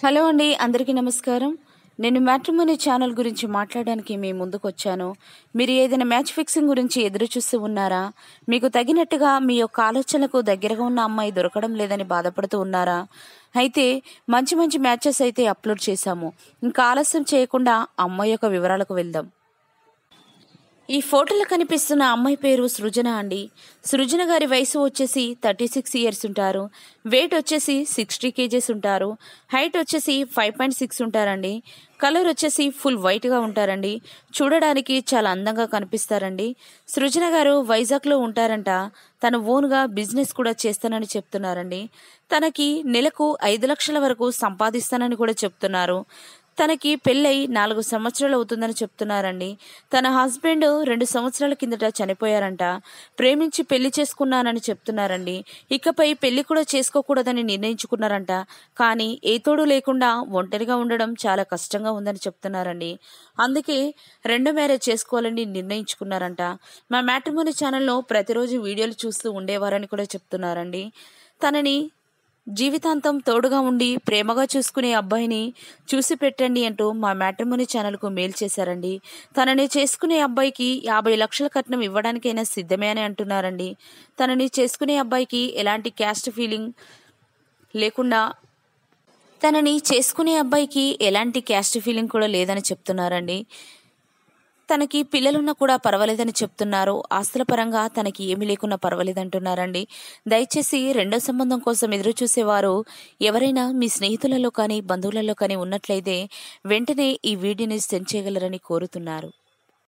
Hello అండి, అందరికీ నమస్కారం. నేను మ్యాట్రిమోనీ ఛానల్ గురించి మాట్లాడడానికి మీ ముందుకొచ్చాను. మీరు ఏదైనా మ్యాచ్ ఫిక్సింగ్ గురించి ఎదురు చూస్తూ ఉన్నారా? మీకు తగినట్టుగా మీ యొక్క ఆలోచనలకు దగ్గరగా ఉన్న అమ్మాయి దొరకడం లేదని బాధపడుతూ ఉన్నారా? అయితే మంచి మంచి మ్యాచెస్ అయితే అప్లోడ్ చేశాము. ఇంకా ఆలస్యం చేయకుండా అమ్మాయి యొక్క వివరాలకు వెళ్దాం. ఈ ఫోటోలో కనిపిస్తున్న అమ్మాయి పేరు సృజన అండి. సృజన గారి వయసు వచ్చేసి 36 ఇయర్స్ ఉంటారు. వెయిట్ వచ్చేసి 60 kgs ఉంటారు. హైట్ వచ్చేసి 5.6 ఉంటారండి. కలర్ వచ్చేసి ఫుల్ వైట్గా ఉంటారండి. చూడడానికి చాలా అందంగా కనిపిస్తారండి. సృజన గారు వైజాగ్లో ఉంటారంట. తన ఓన్గా బిజినెస్ కూడా చేస్తానని చెప్తున్నారండి. తనకి నెలకు 5 లక్షల వరకు సంపాదిస్తానని కూడా చెప్తున్నారు. తనకి పెళ్ళై 4 సంవత్సరాలు అవుతుందని చెప్తున్నారండి. తన హస్బెండ్ 2 సంవత్సరాల కిందట చనిపోయారంట. ప్రేమించి పెళ్లి చేసుకున్నానని చెప్తున్నారండి. ఇకపై పెళ్లి కూడా చేసుకోకూడదని నిర్ణయించుకున్నారంట. కానీ ఏ తోడు లేకుండా ఒంటరిగా ఉండడం చాలా కష్టంగా ఉందని చెప్తున్నారండి. అందుకే రెండో మ్యారేజ్ చేసుకోవాలని నిర్ణయించుకున్నారంట. మా మ్యాట్రిమోనీ ఛానల్లో ప్రతిరోజు వీడియోలు చూస్తూ ఉండేవారని కూడా చెప్తున్నారండి. తనని జీవితాంతం తోడుగా ఉండి ప్రేమగా చూసుకునే అబ్బాయిని చూసి పెట్టండి అంటూ మా మ్యాట్రిమోనీ ఛానల్కు మెయిల్ చేశారండి. తనని చేసుకునే అబ్బాయికి 50 లక్షల కట్నం ఇవ్వడానికైనా సిద్ధమే అని అంటున్నారండి. తనని చేసుకునే అబ్బాయికి ఎలాంటి క్యాస్ట్ ఫీలింగ్ లేకుండా కూడా లేదని చెప్తున్నారండి. తనకి పిల్లలున్నా కూడా పర్వాలేదని చెప్తున్నారు. ఆస్తుల పరంగా తనకి ఏమీ లేకున్నా పర్వాలేదంటున్నారండి. దయచేసి రెండో సంబంధం కోసం ఎదురు చూసేవారు ఎవరైనా మీ స్నేహితులలో కానీ బంధువులలో కానీ ఉన్నట్లయితే వెంటనే ఈ వీడియోని సెండ్ చేయగలరని కోరుతున్నారు.